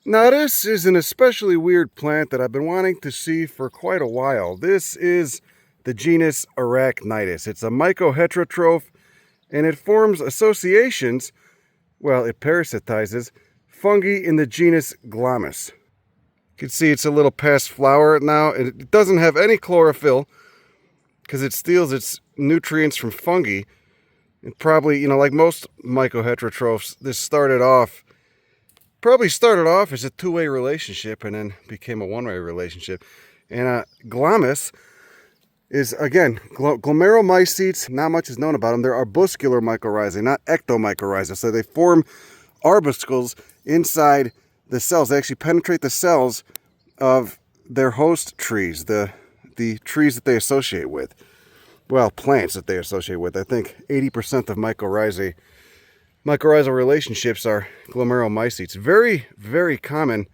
Now this is an especially weird plant that I've been wanting to see for quite a while. This is the genus Arachnitis. It's a mycoheterotroph, and it forms associations, well, it parasitizes fungi in the genus Glomus. You can see it's a little past flower now. It doesn't have any chlorophyll because it steals its nutrients from fungi. And probably, like most mycoheterotrophs, this probably started off as a two-way relationship and then became a one-way relationship. And Glomus is, again, Glomeromycetes. Not much is known about them. They're arbuscular mycorrhizae, not ectomycorrhizae. So they form arbuscles inside the cells. They actually penetrate the cells of their host trees, the trees that they associate with. Well, plants that they associate with. I think 80% of mycorrhizaal relationships are Glomeromycetes. Very, very common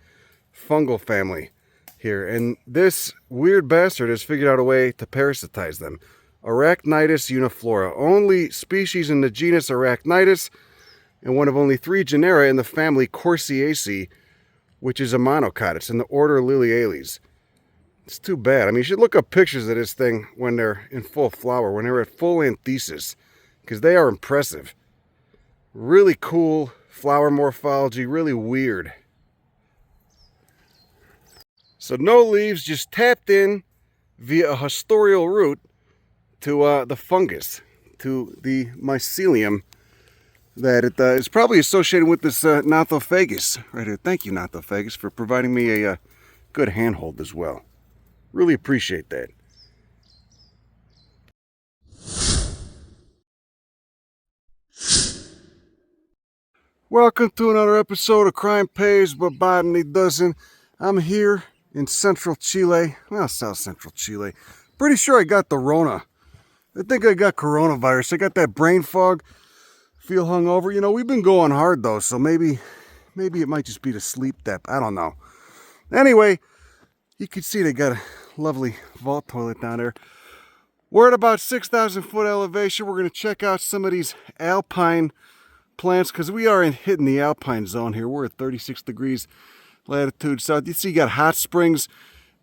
fungal family here. And this weird bastard has figured out a way to parasitize them. Arachnitis uniflora. Only species in the genus Arachnitis and one of only 3 genera in the family Corsiaceae, which is a monocot. It's in the order Liliales. It's too bad. I mean, you should look up pictures of this thing when they're in full flower, when they're at full anthesis, because they are impressive. Really cool flower morphology, really weird. So no leaves, just tapped in via a haustorial root to the fungus, to the mycelium that it is probably associated with this Nothophagus right here. Thank you, Nothophagus, for providing me a good handhold as well. Really appreciate that. Welcome to another episode of Crime Pays but Botany Doesn't. I'm here in central Chile, well, south central Chile. Pretty sure I got the Rona. I think I got coronavirus. I got that brain fog, feel hungover. We've been going hard though, so maybe it might just be the sleep depth. I don't know. Anyway, you can see they got a lovely vault toilet down there. We're at about 6,000 foot elevation. We're going to check out some of these alpine plants because we are hitting the alpine zone here. We're at 36 degrees latitude south. You see, you got hot springs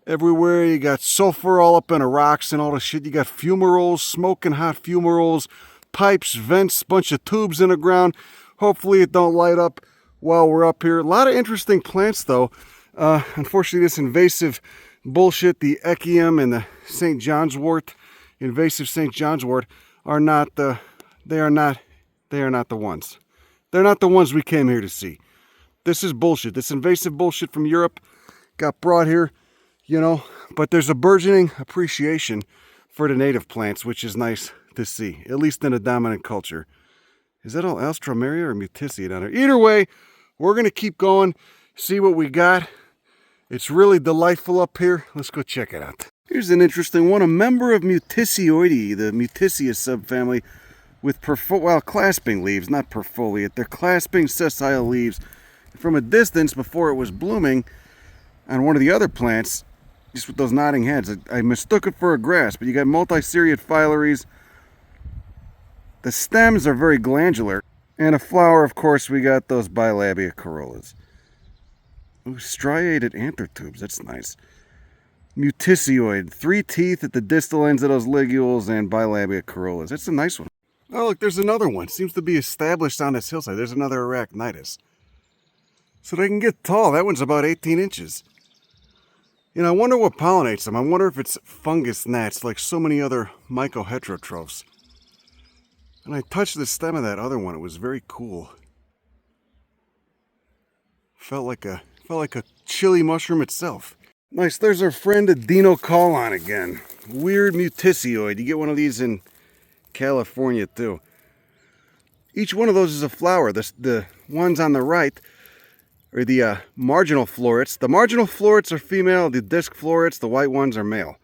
everywhere. You got sulfur all up in the rocks and all the shit. You got fumaroles, smoking hot fumaroles, pipes, vents, bunch of tubes in the ground. Hopefully it don't light up while we're up here. A lot of interesting plants though. Unfortunately, this invasive bullshit, the Echium and the St. John's wort, invasive St. John's wort, are not the ones. They're not the ones we came here to see. This is bullshit. This invasive bullshit from Europe got brought here, but there's a burgeoning appreciation for the native plants, which is nice to see, at least in a dominant culture. Is that all Alstroemeria or Mutissia down there? Either way, we're going to keep going, see what we got. It's really delightful up here. Let's go check it out. Here's an interesting one. A member of Mutissioideae, the Mutissia subfamily, with clasping leaves, not perfoliate. They're clasping sessile leaves. From a distance, before it was blooming, on one of the other plants, just with those nodding heads, I mistook it for a grass, but you got multiseriate phyllaries. The stems are very glandular. And a flower, of course, we got those bilabia corollas. Ooh, striated anther tubes, that's nice. Mutissioid, 3 teeth at the distal ends of those ligules and bilabia corollas. That's a nice one. Oh, look, there's another one. Seems to be established on this hillside. There's another Arachnitis. So they can get tall. That one's about 18 inches. I wonder what pollinates them. I wonder if it's fungus gnats like so many other mycoheterotrophs. And I touched the stem of that other one. It was very cool. Felt like a chili mushroom itself. Nice. There's our friend Adenocolon again. Weird mutissioid. You get one of these in California too. Each one of those is a flower. The ones on the right are the marginal florets. The marginal florets are female. The disc florets, the white ones, are male.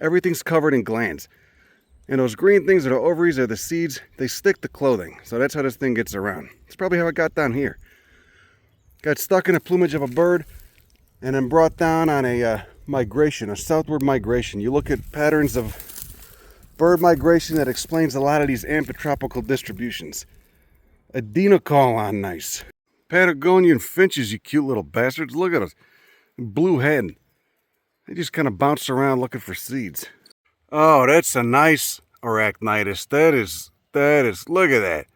Everything's covered in glands. And those green things are the ovaries, are the seeds. They stick to clothing. So that's how this thing gets around. It's probably how it got down here. Got stuck in the plumage of a bird and then brought down on a migration, a southward migration. You look at patterns of bird migration, that explains a lot of these amphitropical distributions. Adenocolon, nice. Patagonian finches, you cute little bastards. Look at us. Blue head. They just kind of bounce around looking for seeds. Oh, that's a nice Arachnitis. That is, look at that.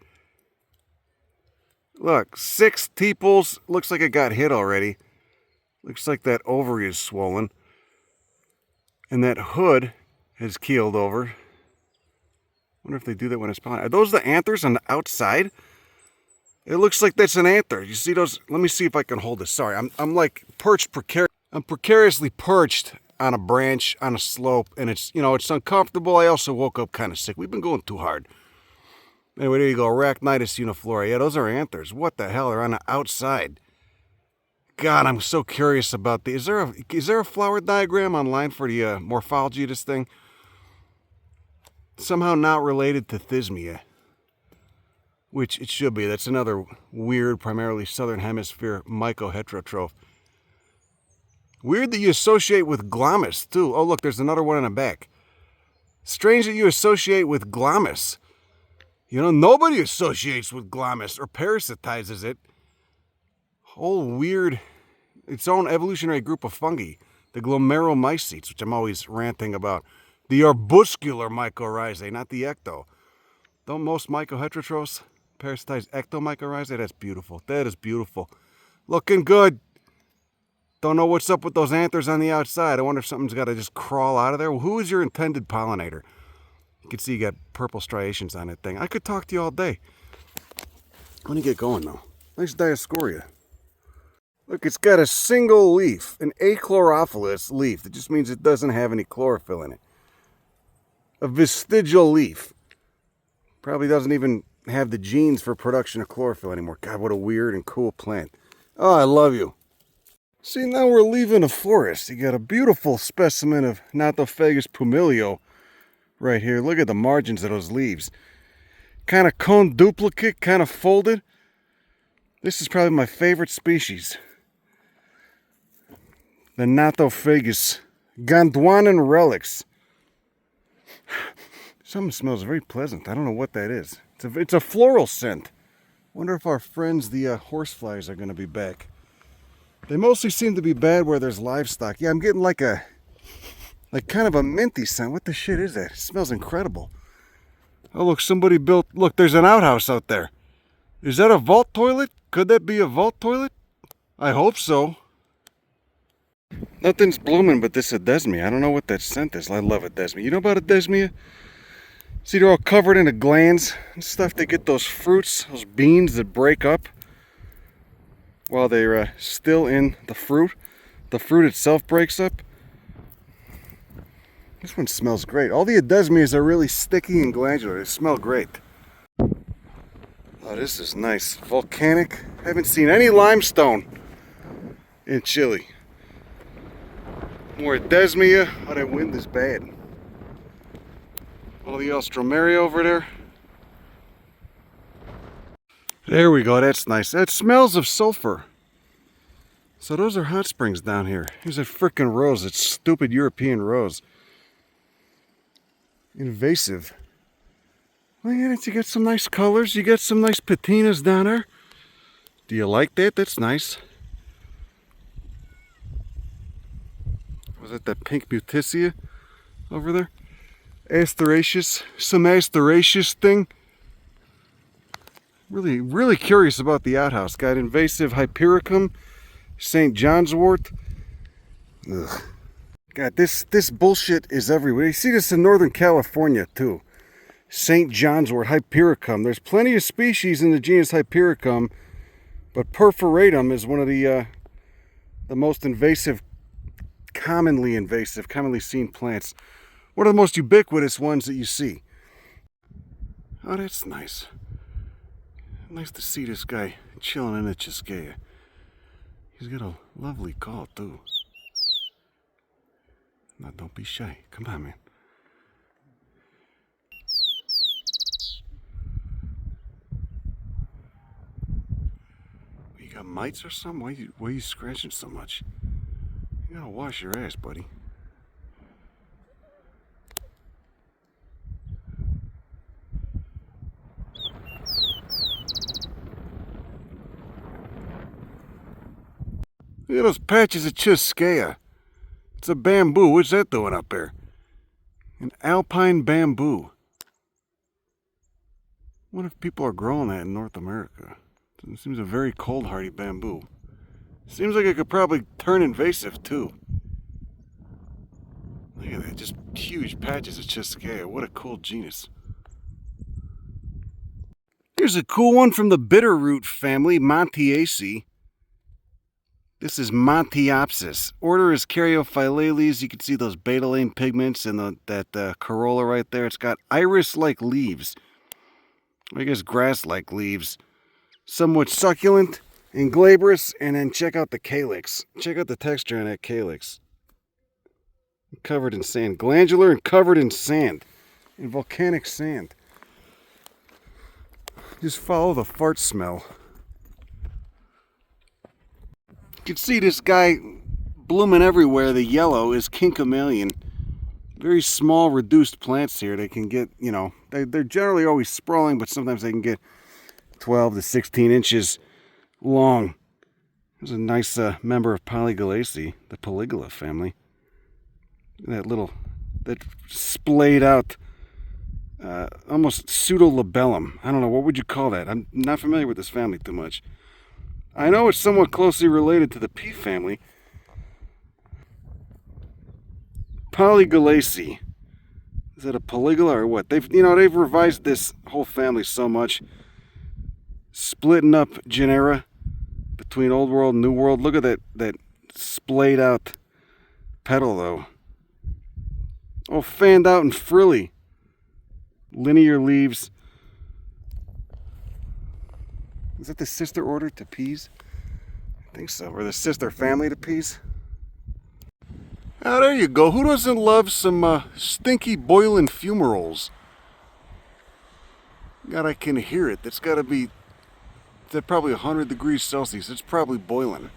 Look, 6 tepals. Looks like it got hit already. Looks like that ovary is swollen. And that hood has keeled over. Wonder if they do that when it's pollinated. Are those the anthers on the outside? It looks like that's an anther. You see those? Let me see if I can hold this. Sorry, I'm like perched I'm precariously perched on a branch on a slope, and it's, you know, it's uncomfortable. I also woke up kind of sick. We've been going too hard. Anyway, there you go. Arachnitis uniflora. Yeah, those are anthers. What the hell? They're on the outside. God, I'm so curious about the. Is there a flower diagram online for the morphology of this thing? Somehow not related to Thismia, which it should be. That's another weird, primarily southern hemisphere mycoheterotroph. Weird that you associate with Glomus, too. Oh, look, there's another one in the back. Strange that you associate with Glomus. You know, nobody associates with Glomus or parasitizes it. Whole weird, its own evolutionary group of fungi. The Glomeromycetes, which I'm always ranting about. The arbuscular mycorrhizae, not the ecto. Don't most mycoheterotrophs parasitize ectomycorrhizae? That's beautiful. That is beautiful. Looking good. Don't know what's up with those anthers on the outside. I wonder if something's got to just crawl out of there. Well, who is your intended pollinator? You can see you got purple striations on that thing. I could talk to you all day. Let me get going, though. Nice Dioscorea. Look, it's got a single leaf, an achlorophyllous leaf. That just means it doesn't have any chlorophyll in it. A vestigial leaf. Probably doesn't even have the genes for production of chlorophyll anymore. God, what a weird and cool plant. Oh, I love you. See, now we're leaving a forest. You got a beautiful specimen of Nothofagus pumilio right here. Look at the margins of those leaves. Kind of cone duplicate, kind of folded. This is probably my favorite species. The Nothofagus Gondwanan relics. Something smells very pleasant. I don't know what that is. It's a floral scent. Wonder if our friends, the horseflies, are going to be back. They mostly seem to be bad where there's livestock. Yeah, I'm getting like kind of a minty scent. What the shit is that? It smells incredible. Oh, look, somebody built... Look, there's an outhouse out there. Is that a vault toilet? Could that be a vault toilet? I hope so. Nothing's blooming but this Adesmia. I don't know what that scent is. I love Adesmia. You know about Adesmia? See, they're all covered in the glands and stuff. They get those fruits, those beans that break up while they're still in the fruit. The fruit itself breaks up. This one smells great. All the Adesmias are really sticky and glandular. They smell great. Oh, this is nice. Volcanic. Haven't seen any limestone in Chile. More Adesmia. Oh, that wind is bad. All the Alstroemeria over there. There we go. That's nice. That smells of sulfur. So those are hot springs down here. Here's a frickin' rose. It's stupid European rose. Invasive. Look at it. You got some nice colors. You got some nice patinas down there. Do you like that? That's nice. Was that pink Mutissia over there? Asteraceous. Some Asteraceous thing. Really curious about the outhouse. Got invasive Hypericum, St. John's wort. Ugh. God, this bullshit is everywhere. You see this in Northern California too. St. John's wort, Hypericum. There's plenty of species in the genus Hypericum, but perforatum is one of the most invasive, commonly seen plants. One of the most ubiquitous ones that you see. Oh, that's nice. Nice to see this guy chilling in a Chescaya. He's got a lovely call too. Now don't be shy. Come on, man. You got mites or something? Why are you scratching so much? You gotta wash your ass, buddy. Look at those patches of Chuscea. It's a bamboo. What's that doing up there? An Alpine bamboo. I wonder if people are growing that in North America. It seems a very cold hardy bamboo. Seems like it could probably turn invasive too. Look at that, just huge patches of Chuscea. What a cool genus. Here's a cool one from the bitterroot family, Montiaceae. This is Montiopsis. Order is Caryophyllales. You can see those betalain pigments and that corolla right there. It's got iris-like leaves. I guess grass-like leaves. Somewhat succulent and glabrous. And then check out the calyx. Check out the texture on that calyx. Covered in sand. Glandular and covered in sand. In volcanic sand. Just follow the fart smell. You can see this guy blooming everywhere. The yellow is Kincomelion. Very small, reduced plants here. They can get, you know, they're generally always sprawling, but sometimes they can get 12 to 16 inches long. There's a nice member of Polygalaceae, the Polygala family. That splayed out, almost pseudolabellum. I don't know, what would you call that? I'm not familiar with this family too much. I know it's somewhat closely related to the pea family. Polygalaceae. Is that a polygala or what? They've revised this whole family so much, splitting up genera between Old World and New World. Look at that splayed out petal though. Oh, fanned out and frilly. Linear leaves. Is that the sister order to peas? I think so. Or the sister family to peas. Oh, there you go. Who doesn't love some stinky boiling fumaroles? God, I can hear it. That's got to be at probably 100 degrees Celsius. It's probably boiling.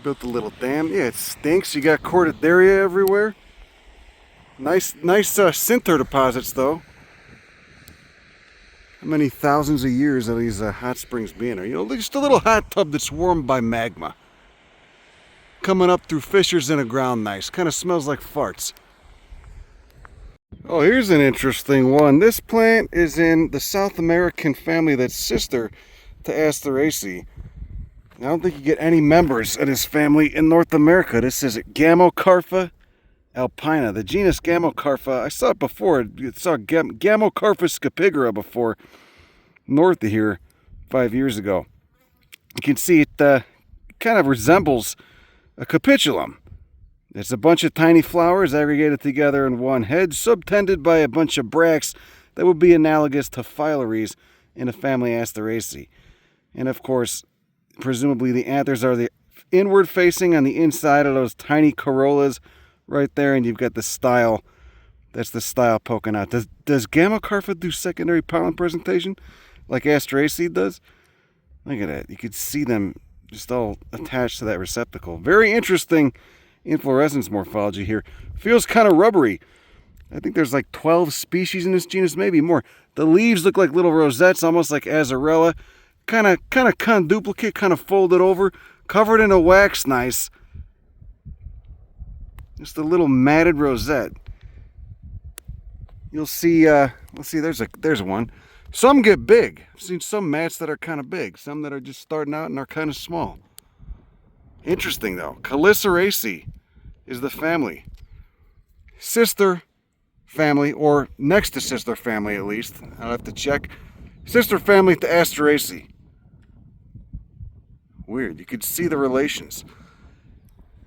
Built a little dam. Yeah, it stinks. You got Corsia everywhere. Nice sinter deposits, though. How many thousands of years of these hot springs being there? You know, just a little hot tub that's warmed by magma. Coming up through fissures in the ground nice. Kind of smells like farts. Oh, here's an interesting one. This plant is in the South American family that's sister to Asteraceae. I don't think you get any members of this family in North America. This is Gamocarpha alpina. The genus Gamocarpha, I saw it before. I saw Gamocarpha scapigera before, north of here 5 years ago. You can see it kind of resembles a capitulum. It's a bunch of tiny flowers aggregated together in one head, subtended by a bunch of bracts that would be analogous to phyllories in the family Asteraceae. And of course, presumably the anthers are the inward facing on the inside of those tiny corollas right there, and you've got the style. That's the style poking out. Does Gamocarpha do secondary pollen presentation like Asteraceae does? Look at that. You could see them just all attached to that receptacle. Very interesting inflorescence morphology here. Feels kind of rubbery. I think there's like 12 species in this genus, maybe more. The leaves look like little rosettes, almost like Azorella. Kind of conduplicate, kind of folded over, covered in a wax nice. Just a little matted rosette. You'll see, let's see, there's one. Some get big. I've seen some mats that are kind of big. Some that are just starting out and are kind of small. Interesting though. Calorezia is the family. Sister family, or next to sister family at least. I'll have to check. Sister family to Asteraceae. Weird. You could see the relations.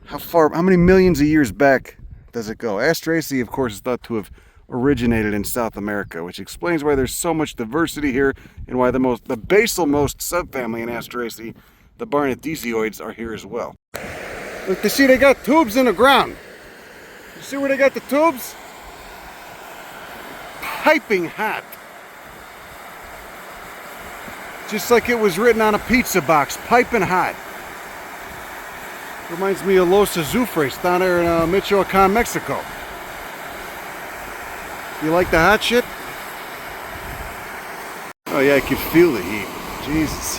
How many millions of years back does it go? Asteraceae, of course, is thought to have originated in South America, which explains why there's so much diversity here and why the basal-most subfamily in Asteraceae, the Barnetisioids, are here as well. Look, you see they got tubes in the ground. You see where they got the tubes? Piping hot. Just like it was written on a pizza box, piping hot. Reminds me of Los Azufres down there in Michoacan, Mexico. You like the hot shit? Oh yeah, I can feel the heat. Jesus.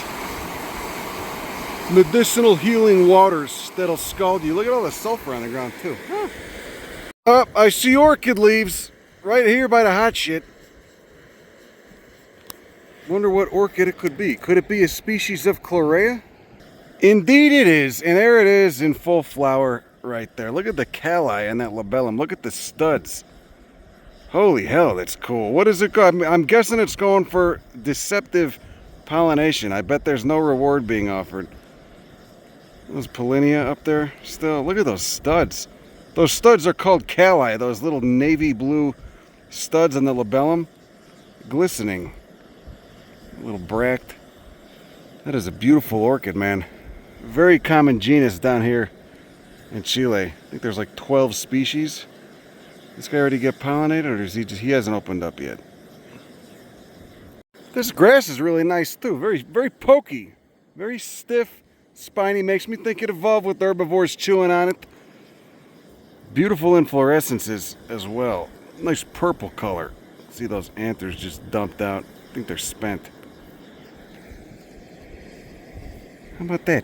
Medicinal healing waters that'll scald you. Look at all the sulfur on the ground too. Huh. Oh, I see orchid leaves right here by the hot shit. Wonder what orchid it could be. Could it be a species of Chloraea? Indeed it is, and there it is in full flower right there. Look at the cali and that labellum. Look at the studs. Holy hell, that's cool. What is it called? I'm guessing it's going for deceptive pollination. I bet there's no reward being offered. Those pollinia up there still. Look at those studs. Those studs are called cali, those little navy blue studs on the labellum. Glistening. A little bract. That is a beautiful orchid, man. Very common genus down here in Chile. I think there's like 12 species. This guy already get pollinated, or is he hasn't opened up yet? This grass is really nice too. Very pokey. Very stiff, spiny. Makes me think it evolved with herbivores chewing on it. Beautiful inflorescences as well. Nice purple color. See those anthers just dumped out. I think they're spent. How about that?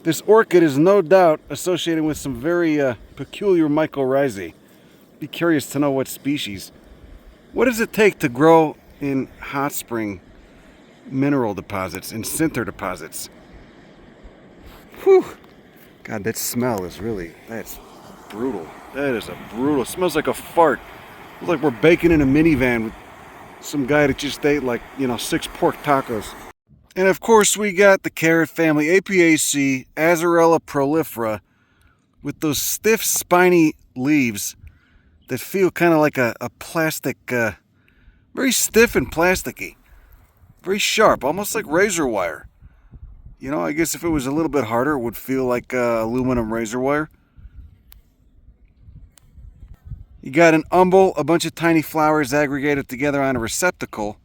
This orchid is no doubt associated with some very peculiar mycorrhizae. Be curious to know what species. What does it take to grow in hot spring mineral deposits, in sinter deposits? Whew! God, that smell is really, that's brutal. That is a brutal, it smells like a fart. It's like we're baking in a minivan with some guy that just ate like, 6 pork tacos. And of course we got the carrot family, Apiaceae, Azorella prolifera, with those stiff spiny leaves that feel kind of like a plastic, very stiff and plasticky. Very sharp, almost like razor wire. I guess if it was a little bit harder, it would feel like aluminum razor wire. You got an umbel, a bunch of tiny flowers aggregated together on a receptacle.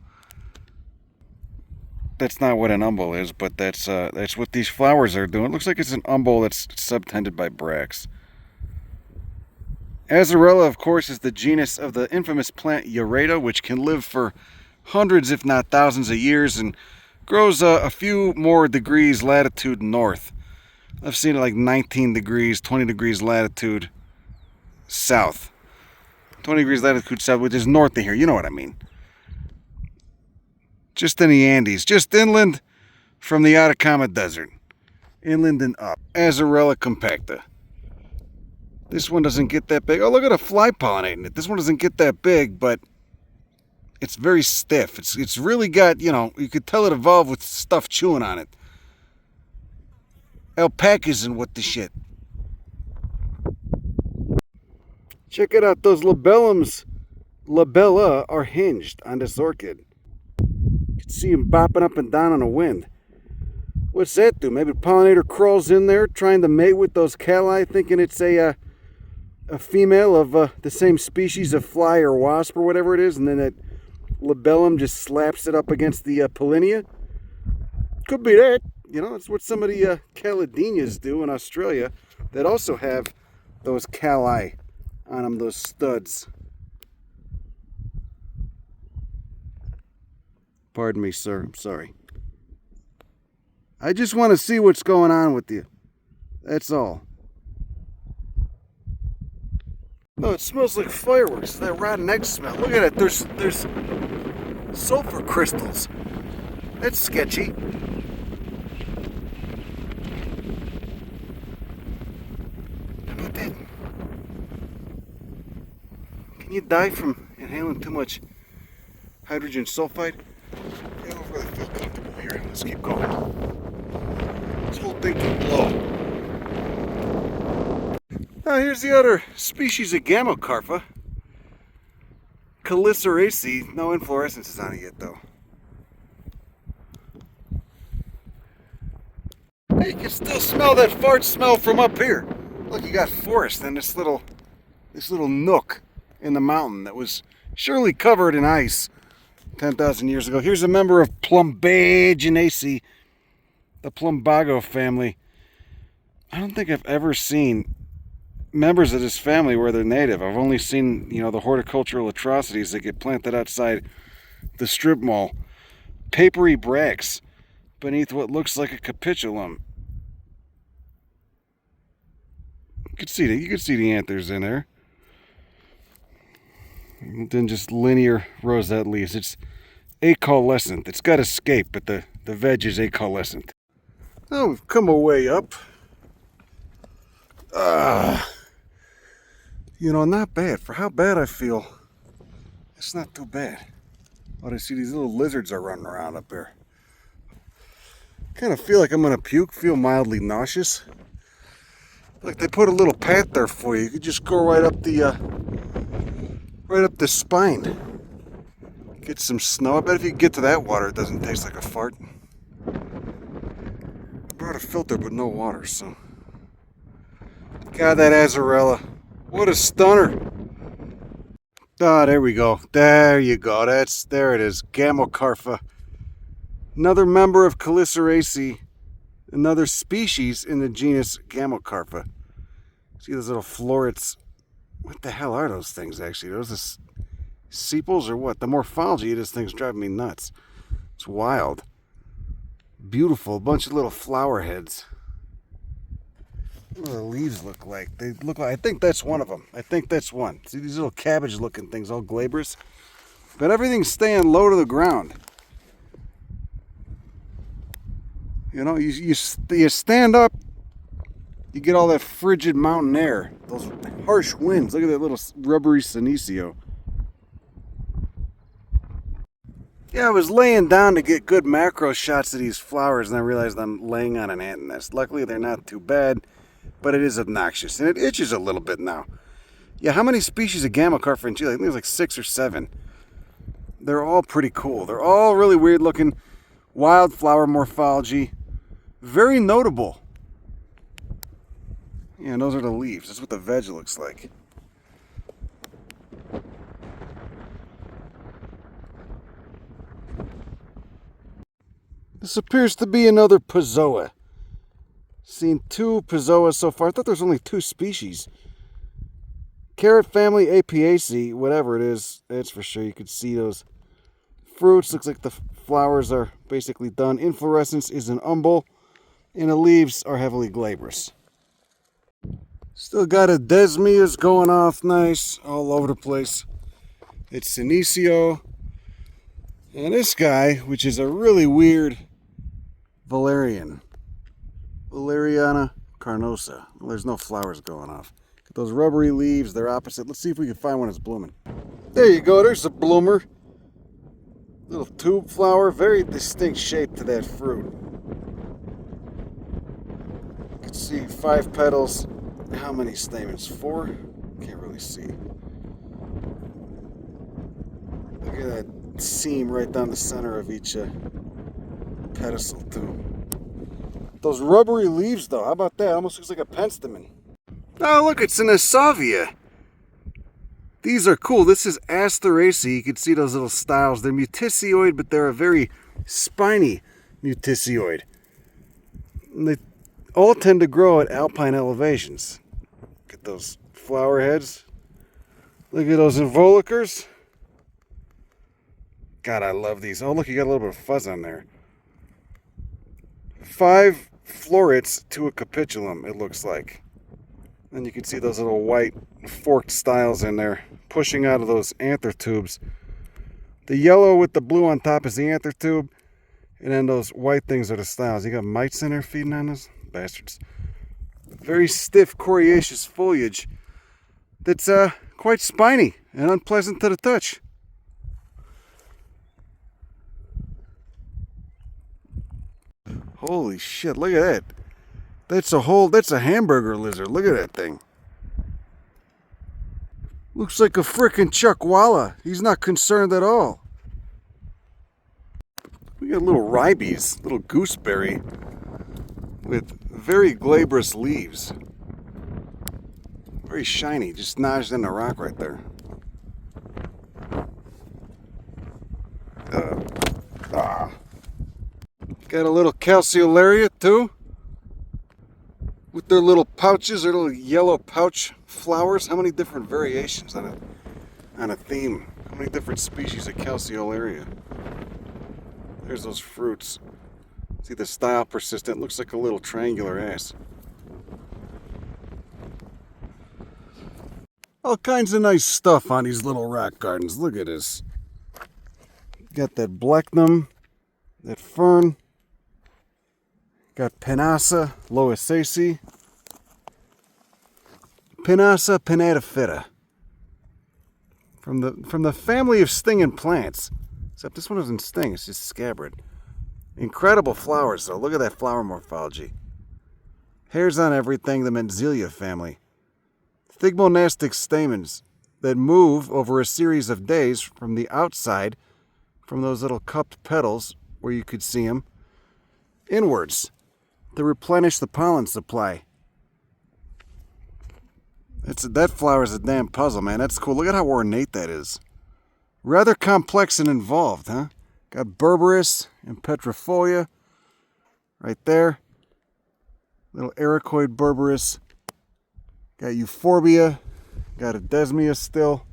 That's not what an umbel is, but that's what these flowers are doing. It looks like it's an umbel that's subtended by bracts. Azorella, of course, is the genus of the infamous plant Ureta, which can live for hundreds, if not thousands of years, and grows a few more degrees latitude north. I've seen it like 19 degrees, 20 degrees latitude south. 20 degrees latitude south, which is north of here. You know what I mean. Just in the Andes, just inland from the Atacama Desert. Inland and up. Azorella compacta. This one doesn't get that big. Oh, look at a fly pollinating it. This one doesn't get that big, but it's very stiff. It's really got, you could tell it evolved with stuff chewing on it. Alpacas and what the shit. Check it out. Those labellums, labella, are hinged on this orchid. You can see them bopping up and down on the wind. What's that do? Maybe the pollinator crawls in there trying to mate with those cali, thinking it's a female of the same species of fly or wasp or whatever it is, and then that labellum just slaps it up against the pollinia. Could be that. It's what some of the calidenias do in Australia that also have those cali on them, those studs. Pardon me, sir. I'm sorry. I just want to see what's going on with you. That's all. Oh, it smells like fireworks. That rotten egg smell. Look at it. There's sulfur crystals. That's sketchy. How about that? Can you die from inhaling too much hydrogen sulfide? I don't really feel comfortable here. Let's keep going. This whole thing can blow. Now here's the other species of Gamocarpha. Calorezia. No inflorescences on it yet though. Hey, you can still smell that fart smell from up here. Look, you got forest in this little nook in the mountain that was surely covered in ice 10,000 years ago. Here's a member of Plumbaginaceae, the Plumbago family. I don't think I've ever seen members of this family where they're native. I've only seen, the horticultural atrocities that get planted outside the strip mall. Papery bracts. beneath what looks like a capitulum. You can see the anthers in there. And then just linear rosette leaves. It's acaulescent. It's got a scape, but the veg is acaulescent. Oh, we've come a way up. You know, not bad. For how bad I feel, it's not too bad. Oh, I see these little lizards are running around up there. Kind of feel like I'm gonna puke, feel mildly nauseous. Like they put a little path there for you. You could just go right up the spine. Get some snow. I bet if you get to that water, it doesn't taste like a fart. I brought a filter but no water, so. God, that Azorella. What a stunner. Ah, there we go. There you go. There it is. Gamocarpha. Another member of Calorezia. Another species in the genus Gamocarpha. See those little florets? What the hell are those things, actually? Those are sepals or what? The morphology of this thing's driving me nuts. It's wild. Beautiful. A bunch of little flower heads. What do the leaves look like? They look like, I think that's one of them. I think that's one. See these little cabbage looking things, all glabrous? But everything's staying low to the ground. You know, you stand up, you get all that frigid mountain air. Those harsh winds. Look at that little rubbery senecio. Yeah, I was laying down to get good macro shots of these flowers, and I realized I'm laying on an ant nest. Luckily, they're not too bad. But it is obnoxious, and it itches a little bit now. Yeah, how many species of Gamocarpha in Chile? I think there's like 6 or 7. They're all pretty cool. They're all really weird looking, wildflower morphology. Very notable. Yeah, and those are the leaves. That's what the veg looks like. This appears to be another Pizoa. Seen 2 Pizoas so far. I thought there was only 2 species. Carrot family Apiaceae, whatever it is, that's for sure. You could see those fruits. Looks like the flowers are basically done. Inflorescence is an umbel, and the leaves are heavily glabrous. Still got a desmias going off nice, all over the place. It's senecio. And this guy, which is a really weird valerian. Valeriana carnosa. Well, there's no flowers going off. Those rubbery leaves, they're opposite. Let's see if we can find one that's blooming. There you go, there's a bloomer. Little tube flower, very distinct shape to that fruit. You can see 5 petals. How many stamens? 4? Can't really see. Look at that seam right down the center of each pedicel too. Those rubbery leaves though, how about that? Almost looks like a penstemon. Oh look, it's an Asavia. These are cool. This is Alstroemeria. You can see those little styles. They're mutisioid, but they're a very spiny mutisioid. And they all tend to grow at alpine elevations. Look at those flower heads. Look at those involucres. God, I love these. Oh, look, you got a little bit of fuzz on there. 5 florets to a capitulum, it looks like. And you can see those little white forked styles in there pushing out of those anther tubes. The yellow with the blue on top is the anther tube, and then those white things are the styles. You got mites in there feeding on those bastards. Very stiff coriaceous foliage that's quite spiny and unpleasant to the touch. Holy shit, look at that. That's a hamburger lizard. Look at that thing. Looks like a frickin' chuckwalla. He's not concerned at all. We got little ribes, little gooseberry with very glabrous leaves. Very shiny, just notched in the rock right there. Got a little Calorezia too, with their little pouches, their little yellow pouch flowers. How many different variations on a theme? How many different species of Calorezia? There's those fruits. See the style persistent, looks like a little triangular ass. All kinds of nice stuff on these little rock gardens. Look at this. Got that blechnum, that fern. Got Pinnasa loasaceae. Pinnasa pinnatifida. From the family of stinging plants. Except this one doesn't sting, it's just scabbard. Incredible flowers though. Look at that flower morphology. Hairs on everything, the Mentzelia family. Thigmonastic stamens that move over a series of days from the outside, from those little cupped petals where you could see them, inwards to replenish the pollen supply. That flower is a damn puzzle, man. That's cool. Look at how ornate that is. Rather complex and involved, huh? Got Berberis and Petrifolia right there. Little Arachoid Berberis. Got Euphorbia. Got a Desmia still.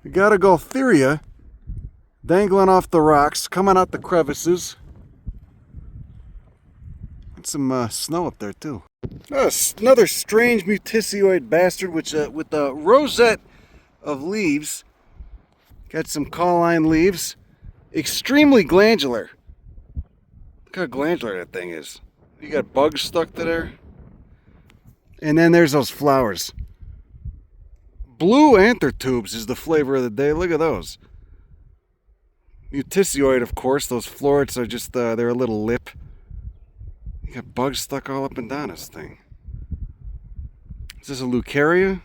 We got a Gaultheria dangling off the rocks, coming out the crevices. And some snow up there too. Another strange mutisioid bastard, which with a rosette of leaves. Got some cauline leaves. Extremely glandular. Look how glandular that thing is. You got bugs stuck to there. And then there's those flowers. Blue anther tubes is the flavor of the day. Look at those. Mutisioid, of course. Those florets are just, they're a little lip. You got bugs stuck all up and down this thing. Is this a Leucaria?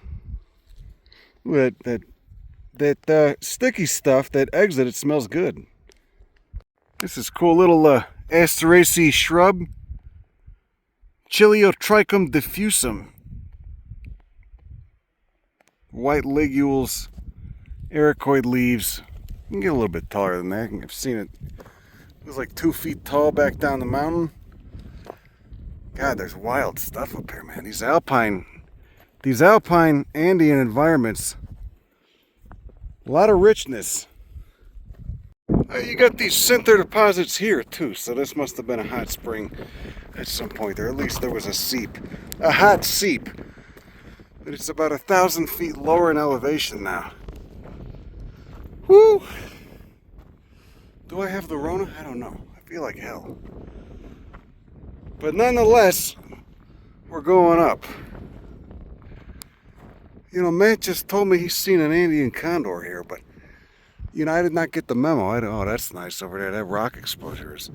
Ooh, that sticky stuff, that exit, it smells good. This is cool little Asteraceae shrub. Chiliotrichum diffusum. White ligules, arachoid leaves. You can get a little bit taller than that. I've seen it. It was like 2 feet tall back down the mountain. God, there's wild stuff up here, man. These alpine Andean environments. A lot of richness. You got these center deposits here too, so this must have been a hot spring at some point, or at least there was a seep. A hot seep. But it's about 1,000 feet lower in elevation now. Woo! Do I have the Rona? I don't know. I feel like hell. But nonetheless, we're going up. You know, Matt just told me he's seen an Andean condor here, but you know, I did not get the memo. Oh, that's nice over there. That rock exposure is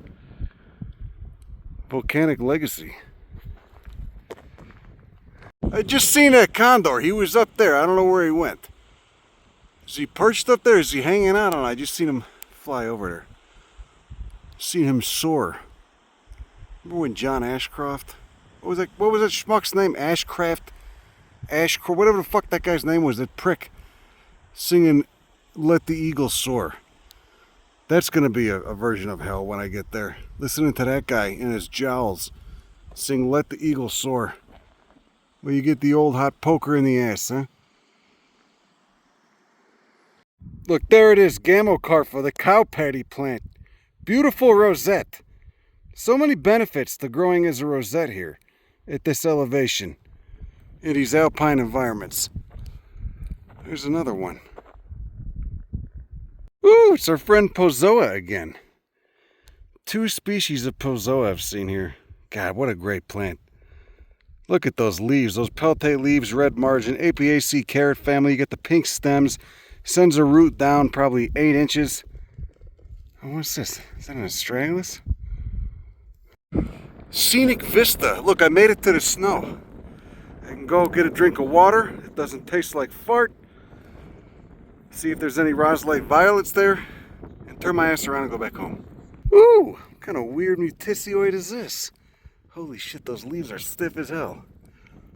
volcanic legacy. I just seen that condor. He was up there. I don't know where he went. Is he perched up there? Is he hanging out? I don't know. I just seen him fly over there. Seen him soar. Remember when John Ashcroft? What was that schmuck's name? Ashcroft, whatever the fuck that guy's name was. That prick singing "Let the Eagle Soar." That's gonna be a version of hell when I get there. Listening to that guy in his jowls sing "Let the Eagle Soar." Well, you get the old hot poker in the ass, huh? Look, there it is, Gamocarpha, the cow patty plant. Beautiful rosette. So many benefits to growing as a rosette here at this elevation in these alpine environments. There's another one. Ooh, it's our friend Pozoa again. 2 species of Pozoa I've seen here. God, what a great plant. Look at those leaves, those peltate leaves, red margin, Apiaceae carrot family. You get the pink stems. Sends a root down probably 8 inches. Oh, what's this? Is that an astragalus? Scenic vista. Look, I made it to the snow. I can go get a drink of water. It doesn't taste like fart. See if there's any rosulate violets there. And turn my ass around and go back home. Ooh, what kind of weird mutisioid is this? Holy shit, those leaves are stiff as hell.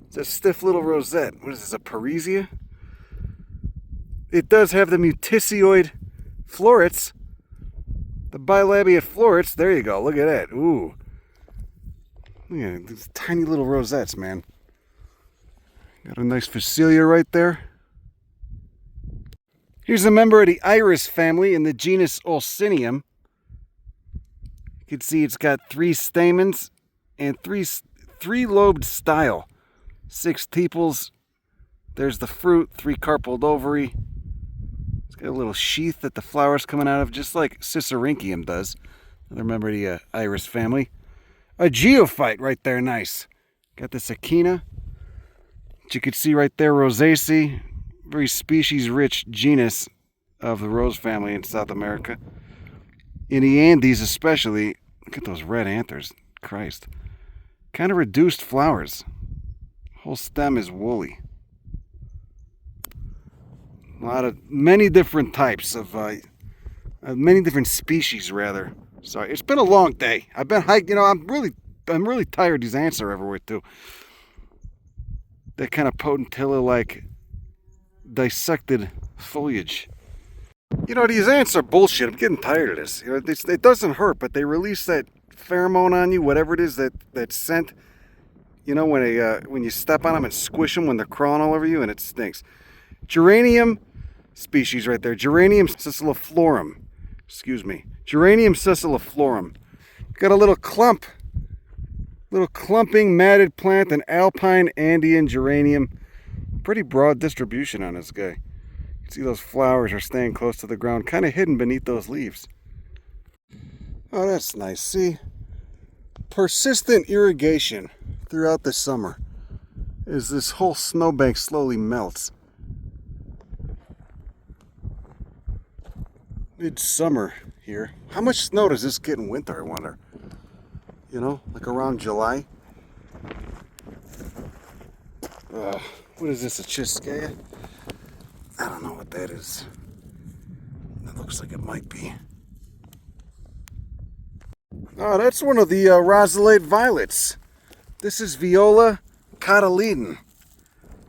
It's a stiff little rosette. What is this, a Perezia? It does have the mutisioid florets. The bilabiate florets. There you go. Look at that. Ooh. Look at these tiny little rosettes, man. Got a nice Phacelia right there. Here's a member of the iris family in the genus Ulcinium. can see it's got 3 stamens and three-lobed style. 6 tepals. There's the fruit, 3 carpelled ovary. It's got a little sheath that the flower's coming out of, just like Cicerynchium does. Another member of the iris family. A geophyte right there, nice. Got this Echina. You can see right there, Rosaceae. Very species-rich genus of the rose family in South America. In the Andes especially, look at those red anthers. Christ. Kind of reduced flowers. Whole stem is woolly. Many different types of, many different species rather. Sorry, it's been a long day. I've been hiking, I'm really tired. These ants are everywhere too. That kind of potentilla-like dissected foliage. These ants are bullshit. I'm getting tired of this. It doesn't hurt, but they release that pheromone on you, whatever it is, that scent. When you step on them and squish them when they're crawling all over you, and it stinks. Geranium species right there. Geranium sicilliflorum. Excuse me. Geranium sicilliflorum. Got a little clumping matted plant, an Alpine Andean geranium. Pretty broad distribution on this guy. You can see those flowers are staying close to the ground, kind of hidden beneath those leaves. Oh, that's nice. See? Persistent irrigation throughout the summer as this whole snowbank slowly melts. Midsummer here. How much snow does this get in winter, I wonder? Like around July. What is this, a Chescaya? I don't know what that is. That looks like it might be. Oh, that's one of the rosulate violets. This is Viola cotyledon.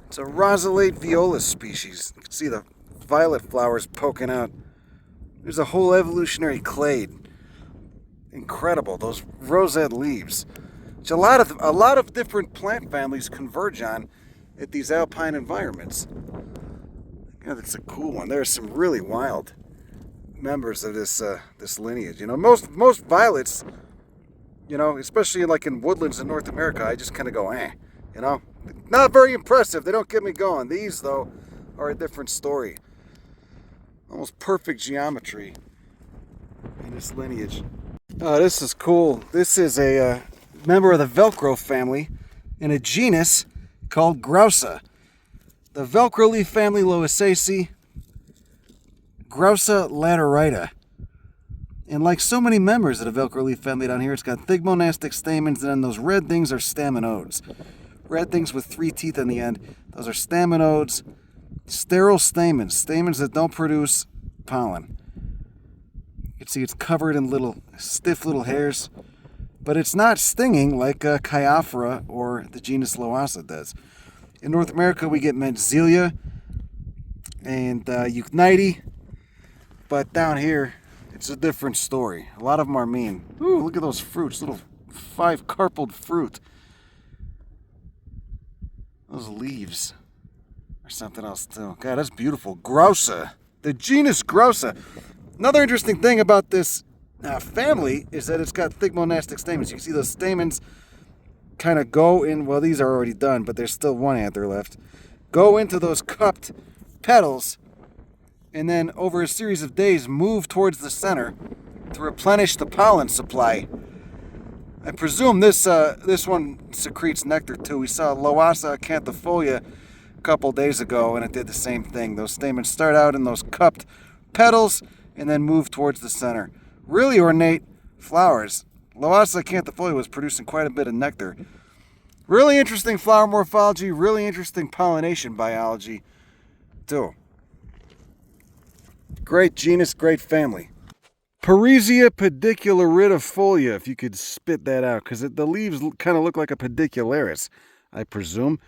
It's a rosulate viola species. You can see the violet flowers poking out. There's a whole evolutionary clade. Incredible, those rosette leaves. Which a lot of different plant families converge on at these alpine environments. Yeah, that's a cool one. There are some really wild members of this lineage. Most violets, especially like in woodlands in North America, I just kind of go, not very impressive. They don't get me going. These, though, are a different story. Almost perfect geometry in this lineage. Oh, this is cool. This is a member of the Velcro family in a genus called Grausa. The Velcro leaf family Loasaceae, Grausa laterita. And like so many members of the Velcro leaf family down here, it's got thigmonastic stamens, and then those red things are staminodes. Red things with 3 teeth on the end. Those are staminodes. Sterile stamens that don't produce pollen. You can see it's covered in stiff little hairs, but it's not stinging like Chiophora or the genus Loasa does. In North America, we get Mentzelia and Euchnide, but down here, it's a different story. A lot of them are mean. Ooh, look at those fruits, little 5-carpelled fruit. Those leaves are something else too. God, that's beautiful. Grausa, the genus Grausa. Another interesting thing about this family is that it's got thigmonastic stamens. You can see those stamens kind of go in, well, these are already done, but there's still one anther left. Go into those cupped petals, and then over a series of days move towards the center to replenish the pollen supply. I presume this one secretes nectar too. We saw Loasa acanthofolia a couple days ago, and it did the same thing. Those stamens start out in those cupped petals and then move towards the center. Really ornate flowers. Loasa acanthofolia was producing quite a bit of nectar. Really interesting flower morphology, really interesting pollination biology too. Great genus, great family. Perezia pedicularidifolia, if you could spit that out, because the leaves kind of look like a pedicularis, I presume.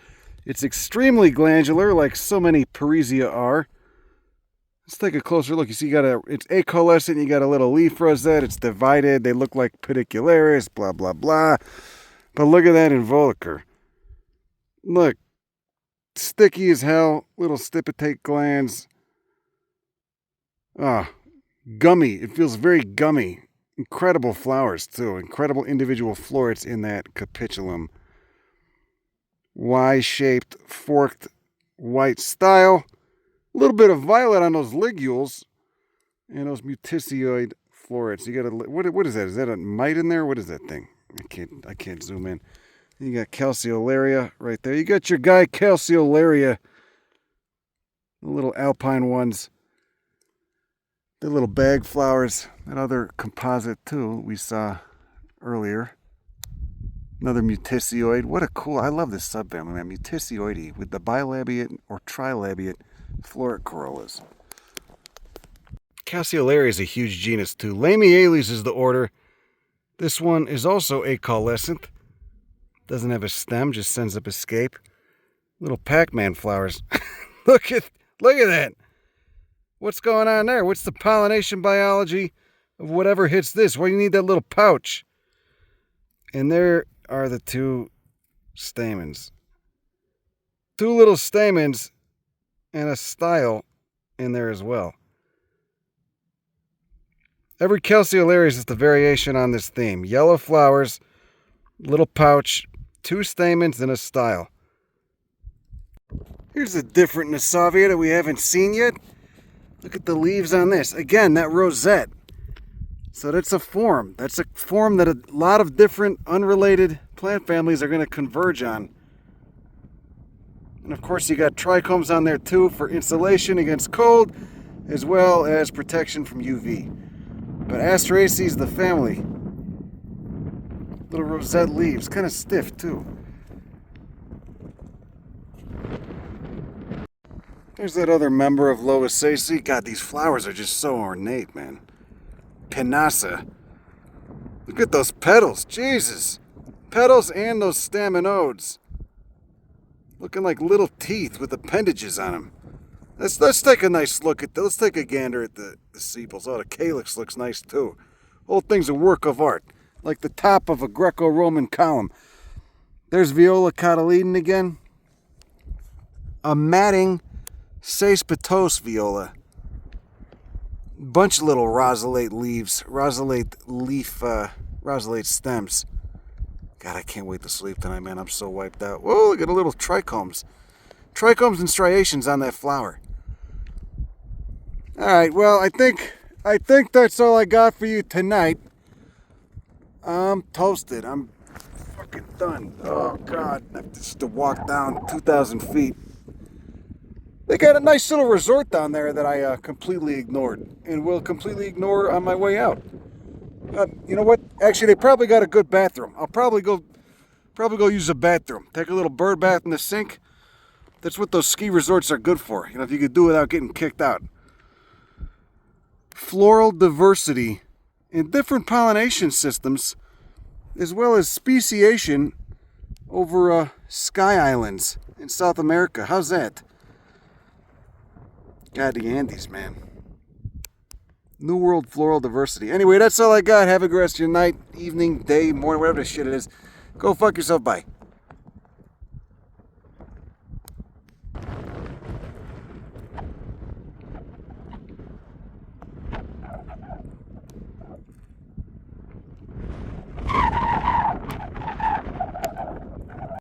It's extremely glandular, like so many Perezia are. Let's take a closer look. You see, it's acaulescent, you got a little leaf rosette, it's divided, they look like pedicularis, blah, blah, blah. But look at that involucre. Look, sticky as hell, little stipitate glands. Gummy. It feels very gummy. Incredible flowers, too. Incredible individual florets in that capitulum. Y-shaped, forked, white style. A little bit of violet on those ligules and those mutisioid florets. You got a what is that? Is that a mite in there? What is that thing? I can't zoom in. You got Calceolaria right there. You got your guy Calceolaria. The little Alpine ones. The little bag flowers. That other composite too we saw earlier. Another mutisioid. What a cool, I love this subfamily, man. Mutisioideae with the bilabiate or trilabiate floret corollas. Calceolaria is a huge genus too. Lamiales is the order. This one is also acaulescent. Doesn't have a stem, just sends up a scape. Little Pac-Man flowers. Look at that. What's going on there? What's the pollination biology of whatever hits this? Why do you need that little pouch? And there are the two stamens. Two little stamens and a style in there as well. Every Calceolaria is just a variation on this theme. Yellow flowers, little pouch, two stamens, and a style. Here's a different Nasavia that we haven't seen yet. Look at the leaves on this. Again, that rosette. So that's a form. That's a form that a lot of different unrelated plant families are going to converge on. And of course you got trichomes on there too for insulation against cold, as well as protection from UV. But Alstroemeria is the family. Little rosette leaves, kind of stiff too. There's that other member of Glomeromycetes. God, these flowers are just so ornate, man. Pinnasa. Look at those petals, Jesus. Petals and those staminodes. Looking like little teeth with appendages on them. Let's take a nice look at let's take a gander at the sepals. Oh, the calyx looks nice too. Whole thing's a work of art, like the top of a Greco-Roman column. There's Viola cotyledon again. A matting cespitose viola. Bunch of little rosulate leaves, rosulate stems. God, I can't wait to sleep tonight, man. I'm so wiped out. Whoa, look at the little trichomes. Trichomes and striations on that flower. All right, well, I think that's all I got for you tonight. I'm toasted. I'm fucking done. Oh, God. I have to walk down 2,000 feet. They got a nice little resort down there that I completely ignored and will completely ignore on my way out. You know what? Actually, they probably got a good bathroom. I'll probably go use a bathroom. Take a little bird bath in the sink. That's what those ski resorts are good for. You know, if you could do it without getting kicked out. Floral diversity and different pollination systems, as well as speciation over sky islands in South America. How's that? God, the Andes, man. New World floral diversity. Anyway, that's all I got. Have a good rest of your night, evening, day, morning, whatever the shit it is. Go fuck yourself. Bye.